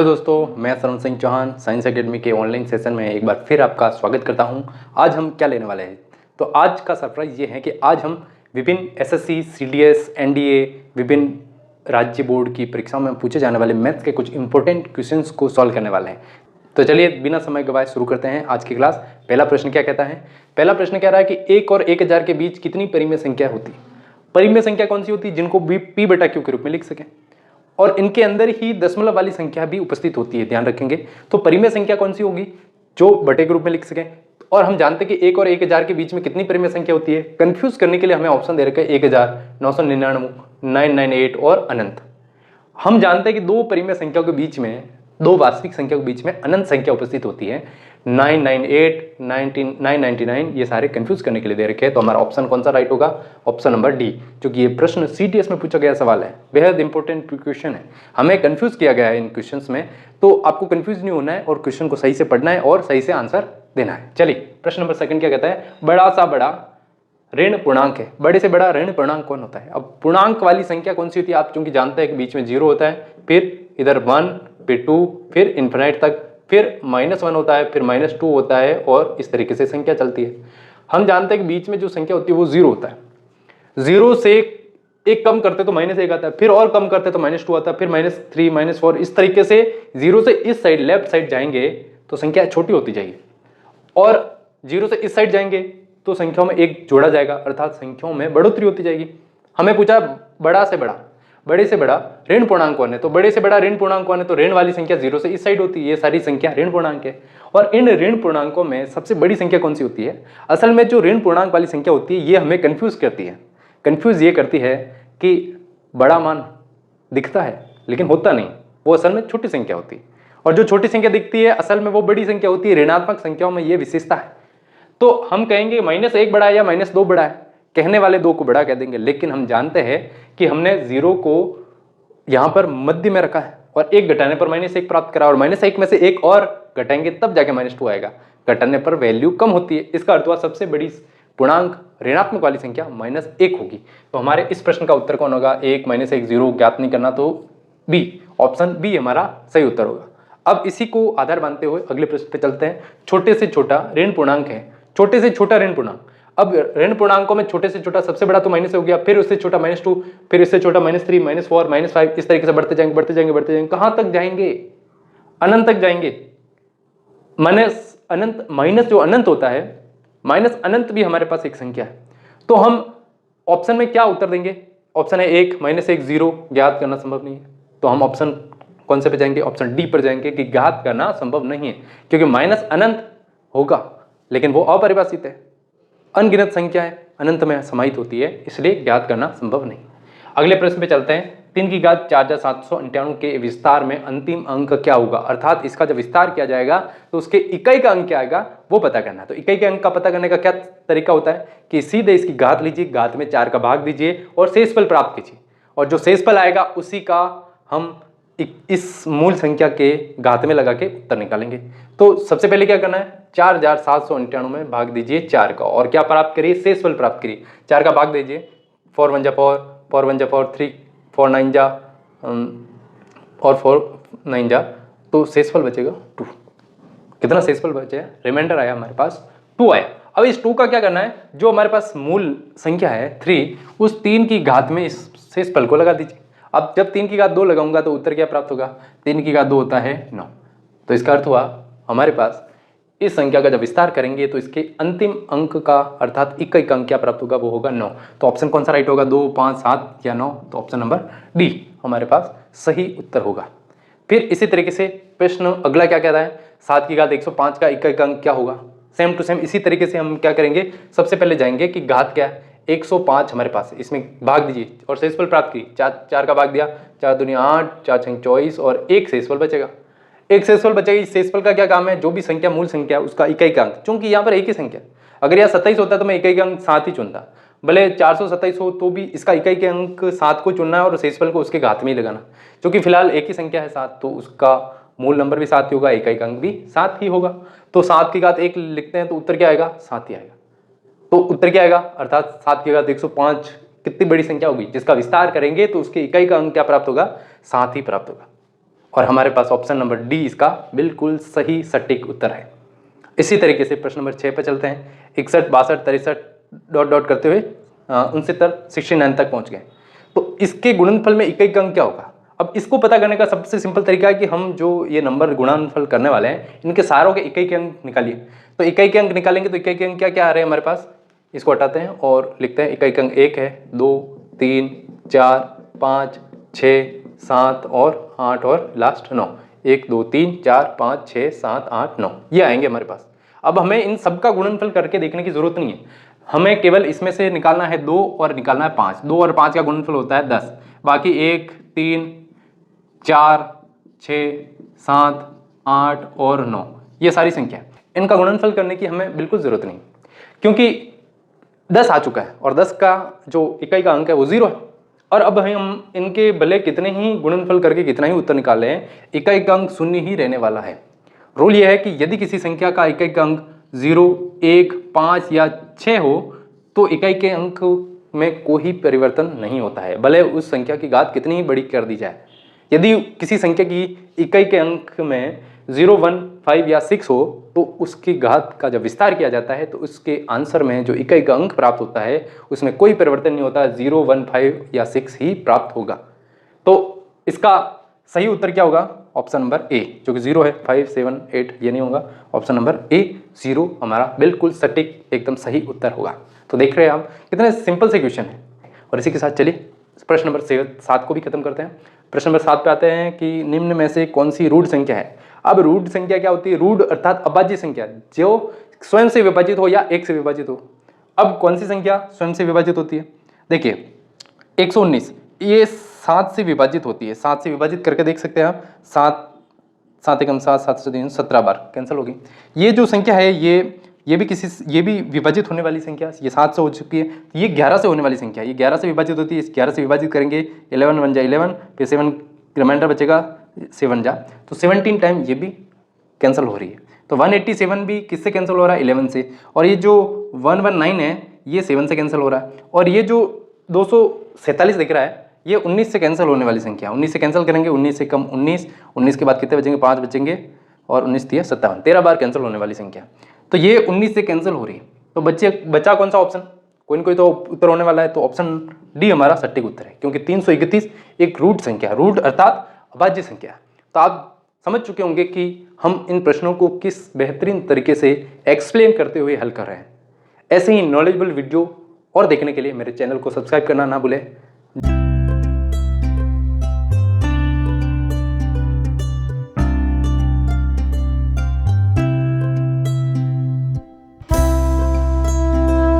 Hello दोस्तों, मैं Sarwan Singh Chauhan science academy के ऑनलाइन सेशन में एक बार फिर आपका स्वागत करता हूं। आज हम क्या लेने वाले हैं? तो आज का सरप्राइज ये है कि आज हम विभिन्न एसएससी, सीडीएस, एनडीए, विभिन्न राज्य बोर्ड की परीक्षाओं में पूछे जाने वाले मैथ्स के कुछ इंपॉर्टेंट क्वेश्चंस को सॉल्व करने वाले हैं। तो चलिए बिना समय गवाए शुरू करते हैं आज की क्लास। पहला प्रश्न क्या कहता है? पहला प्रश्न कह रहा है कि 1 और 1000 के बीच कितनी परिमेय संख्या होती है? परिमेय संख्या कौन सी होती है? जिनको P बटा Q के रूप में लिख सकें और इनके अंदर ही दशमलव वाली संख्या भी उपस्थित होती है, ध्यान रखेंगे। तो परिमेय संख्या कौन सी होगी? जो बटे के रूप में लिख सकें। और हम जानते हैं कि 1 और 1000 के बीच में कितनी परिमेय संख्या होती है। कंफ्यूज करने के लिए हमें ऑप्शन दे रखा है 1000, 999, 998 और अनंत। हम जानते हैं कि दो परिमेय संख्या के बीच में, दो वास्तविक संख्या के बीच में अनंत संख्या उपस्थित होती है। 998, 999 ये सारे कंफ्यूज करने के लिए दे रखे हैं। तो हमारा ऑप्शन कौन सा राइट होगा? ऑप्शन नंबर डी, क्योंकि ये प्रश्न सीटीएस में पूछा गया सवाल है, बेहद इंपॉर्टेंट क्वेश्चन है। हमें कंफ्यूज किया गया है इन क्वेश्चंस में, तो आपको कंफ्यूज नहीं होना है और क्वेश्चन को सही से पढ़ना है और सही से आंसर देना है। चलिए प्रश्न नंबर सेकंड क्या कहता है? बड़ा सा बड़ा ऋण पूर्णांक है। बड़े से बड़ा ऋण पूर्णांक कौन होता है? अब पूर्णांक वाली संख्या कौन सी होती है? आप चूंकि जानते हैं कि बीच में 0 होता है, फिर इधर 1, फिर 2, फिर इन्फिनाइट तक, फिर -1 होता है, फिर -2 होता है और इस तरीके से संख्या चलती है। हम जानते हैं कि बीच में जो संख्या होती है वो 0 होता है। 0 से एक कम करते तो -1 आता है, फिर और कम करते तो -2 आता है, फिर -3, -4, इस तरीके से 0 से इस साइड लेफ्ट साइड जाएंगे तो संख्या छोटी होती जाएगी और 0 से इस साइड जाएंगे तो संख्याओं में 1 जोड़ा जाएगा, अर्थात संख्याओं में बढ़ोतरी होती जाएगी। हमें पूछा बड़ा से बड़ा, बड़े से बड़ा ऋण पूर्णांक कौन है? तो बड़े से बड़ा ऋण पूर्णांक कौन है? तो ऋण वाली संख्या 0 से इस साइड होती है। ये सारी संख्या ऋण पूर्णांक है। और इन ऋण पूर्णांकों में सबसे बड़ी संख्या कौन सी होती है? असल में जो ऋण पूर्णांक वाली संख्या होती है ये हमें कंफ्यूज करती है। कंफ्यूज ये करती है कि बड़ा मान दिखता है लेकिन होता नहीं, वो असल में छोटी संख्या होती है। और जो छोटी संख्या दिखती है असल में वो बड़ी संख्या होती है। ऋणात्मक संख्याओं में ये विशेषता है। तो हम कहेंगे -1 बड़ा है या -2 बड़ा है, कहने वाले 2 को बड़ा कह देंगे, लेकिन हम जानते हैं कि हमने 0 को यहां पर मध्य में रखा है और 1 घटाने पर -1 प्राप्त करा और -1 में से 1 और घटाएंगे तब जाके -2 आएगा। घटाने पर वैल्यू कम होती है। इसका अर्थ हुआ सबसे बड़ी पूर्णांक ऋणात्मक वाली संख्या -1 होगी। तो हमारे इस प्रश्न का उत्तर कौन होगा? 1, -1, 0 ज्ञात नहीं करना, तो बी, ऑप्शन बी हमारा सही उत्तर होगा। अब इसी को आधार मानते हुए अगले प्रश्न पे चलते हैं। छोटे से छोटा ऋण पूर्णांक है। छोटे से छोटा ऋण पूर्णांक, अब ऋण पूर्णांकों में छोटे से छोटा सबसे बड़ा तो माइनस हो गया, फिर उससे छोटा -2, फिर इससे छोटा -3, -4, -5, इस तरीके से बढ़ते जाएंगे बढ़ते जाएंगे बढ़ते जाएंगे। कहां तक जाएंगे? अनंत तक जाएंगे। माइनस अनंत, माइनस जो अनंत होता है, माइनस अनंत भी हमारे पास एक संख्या है। तो हम ऑप्शन में क्या उत्तर देंगे? ऑप्शन है 1, -1, 0 ज्ञात करना संभव नहीं है। तो हम ऑप्शन कौन से पे जाएंगे? ऑप्शन डी पर जाएंगे कि ज्ञात करना संभव नहीं है, क्योंकि माइनस अनंत होगा लेकिन वो अपरिभाषित है, अनगिनत संख्या है, अनंत में समाहित होती है, इसलिए ज्ञात करना संभव नहीं। अगले प्रश्न पे चलते हैं। 3 की घात 4798 के विस्तार में अंतिम अंक क्या होगा? अर्थात इसका जब विस्तार किया जाएगा तो उसके इकाई का अंक क्या आएगा वो पता करना है। तो इकाई के अंक का पता करने का क्या तरीका होता है कि सीधे इसकी घात लीजिए, घात में 4 का भाग दीजिए और शेषफल प्राप्त कीजिए, और जो शेषफल आएगा उसी का हम इस मूल संख्या के घात में लगा के उत्तर निकालेंगे। तो सबसे पहले क्या करना है? 4798 में भाग दीजिए 4 का और क्या प्राप्त करिए? शेषफल प्राप्त करिए। 4 का भाग दीजिए, 4 1 जा 4, 4 1 जा 4, 3 4 9 जा और 4 9 जा, तो शेषफल बचेगा 2। कितना शेषफल बचेगा? रिमाइंडर आया हमारे पास 2 आया। अब इस 2 का क्या करना है? जो हमारे पास मूल संख्या है 3, उस 3 की घात में इस शेषफल को लगा दीजिए। अब जब 3 की घात 2 लगाऊंगा तो उत्तर क्या प्राप्त होगा? 3 की घात 2 होता है 9। तो इसका अर्थ हुआ हमारे पास इस संख्या का जब विस्तार करेंगे तो इसके अंतिम अंक का अर्थात इकाई का अंक क्या प्राप्त होगा? वो होगा 9। तो ऑप्शन कौन सा राइट होगा? 2, 5, 7 या 9? तो ऑप्शन नंबर डी हमारे पास सही उत्तर होगा। फिर इसी तरीके से प्रश्न अगला क्या कह रहा है? 7 की घात 105 का इकाई का अंक क्या होगा? सेम टू सेम इसी तरीके से हम क्या करेंगे? सबसे पहले जाएंगे कि घात क्या है? 105 हमारे पास है, इसमें भाग दीजिए और शेषफल प्राप्त की। 4 का भाग दिया, 4 दूनी 8, 4 छंग 24 और 1 शेषफल बचेगा। 1 शेषफल बचेगा। इस शेषफल का क्या काम है? जो भी संख्या मूल संख्या है उसका इकाई का अंक, चूंकि यहाँ पर एक ही संख्या, अगर यहाँ 27 होता तो मैं इकाई का अंक 7 ही चुनता, भले 427 हो तो भी इसका इकाई के अंक 7 को चुनना है और शेषफल को उसके घात में ही लगाना। क्योंकि फिलहाल एक ही संख्या है 7, तो उसका मूल नंबर भी 7 ही होगा, इकाई का अंक भी 7 ही होगा। तो 7 की घात 1 लिखते हैं तो उत्तर क्या आएगा? 7 ही आएगा। तो उत्तर क्या आएगा? अर्थात 7 की घात 105 कितनी बड़ी संख्या होगी? जिसका विस्तार करेंगे तो उसके इकाई का अंक क्या प्राप्त होगा? 7 ही प्राप्त होगा। और हमारे पास ऑप्शन नंबर डी इसका बिल्कुल सही सटीक उत्तर है। इसी तरीके से प्रश्न नंबर 6 पर चलते हैं। 61, 62, 63 डॉट डॉट करते हुए 69, 69 तक पहुंच गए। तो इसके गुणनफल में इकाई का अंक क्या होगा? अब इसको पता करने का सबसे सिंपल तरीका है कि हम जो ये नंबर गुणनफल करने वाले हैं इनके सारों के इकाई के अंक निकालिए। तो इकाई के अंक निकालेंगे तो इकाई के अंक क्या क्या आ रहे हैं हमारे पास, इसको हटाते हैं और लिखते हैं इकाई के अंक 1 है, 2, 3, 4, 5, 6, 7 और 8 और लास्ट 9। 1, 2, 3, 4, 5, 6, 7, 8, 9 ये आएंगे हमारे पास। अब हमें इन सबका गुणनफल करके देखने की जरूरत नहीं है, हमें केवल इसमें से निकालना है 2 और निकालना है 5। 2 और 5 का गुणनफल होता है 10। बाकी 1, 3, 4, 6, 7, 8 और 9 ये सारी संख्या, इनका गुणनफल करने की हमें बिल्कुल जरूरत नहीं, क्योंकि 10 आ चुका है और 10 का जो इकाई का अंक है वो 0 है। और अब हम इनके भले कितने ही गुणनफल करके कितना ही उत्तर निकाल लें, इकाई का अंक 0 ही रहने वाला है। रूल यह है कि यदि किसी संख्या का इकाई का अंक 0, 1, 5 या 6 हो तो इकाई के अंक में कोई परिवर्तन नहीं होता है, भले उस संख्या की घात कितनी ही बड़ी कर दी जाए। यदि किसी संख्या की इकाई के अंक में 0, 1, 5 या 6 हो तो उसकी घात का जब विस्तार किया जाता है तो उसके आंसर में जो इकाई का अंक प्राप्त होता है उसमें कोई परिवर्तन नहीं होता, 0, 1, 5 या 6 ही प्राप्त होगा। तो इसका सही उत्तर क्या होगा? ऑप्शन नंबर ए, जो कि 0 है। 5, 7, 8 ये नहीं होगा, ऑप्शन नंबर ए 0 हमारा बिल्कुल सटीक एकदम सही उत्तर होगा। तो देख रहे हैं आप कितने सिंपल से क्वेश्चन है। और इसी के साथ चलिए प्रश्न नंबर 7 को भी खत्म करते हैं। प्रश्न नंबर 7 पे आते हैं कि निम्न में से कौन सी रूढ़ संख्या है। अब रूढ़ संख्या क्या होती है? रूढ़ अर्थात अभाज्य संख्या जो स्वयं से विभाजित हो या 1 से विभाजित हो। अब कौन सी संख्या स्वयं से विभाजित होती है? देखिए 119 ये 7 से विभाजित होती है। 7 से विभाजित करके देख सकते हैं आप, 7, 7 एकम 7, 7 से 3 17 बार कैंसिल होगी। ये जो संख्या है ये भी विभाजित होने वाली संख्या, ये 7 से हो चुकी है। ये 11 से होने वाली संख्या, ये 11 से विभाजित होती है। इस 11 से विभाजित करेंगे 11 1 जा 11, फिर 7 रिमाइंडर बचेगा 7 जा, तो 17 टाइम ये भी कैंसिल हो रही है। तो 187 भी किससे कैंसिल हो रहा है? 11 से। और ये जो 119 है ये 7 से कैंसिल हो रहा है। और ये जो 247 दिख रहा है ये 19 से कैंसिल होने वाली संख्या। 19 से कैंसिल करेंगे, 19 से कम 19, 19 के बाद कितने बचेंगे? 5 बचेंगे और 19 दिया 57, 13 बार कैंसिल होने वाली संख्या। तो ये 19 से कैंसिल हो रही है। तो बचा कौन सा ऑप्शन? कोई ना कोई तो उत्तर होने वाला है। तो ऑप्शन डी हमारा सटीक उत्तर है, क्योंकि 331 एक रूढ़ संख्या, रूढ़ अर्थात अभाज्य संख्या। तो आप समझ चुके होंगे कि हम इन प्रश्नों को किस बेहतरीन तरीके से एक्सप्लेन करते हुए हल कर रहे हैं। ऐसे ही नॉलेजेबल वीडियो और देखने के लिए मेरे चैनल को सब्सक्राइब करना ना भूलें।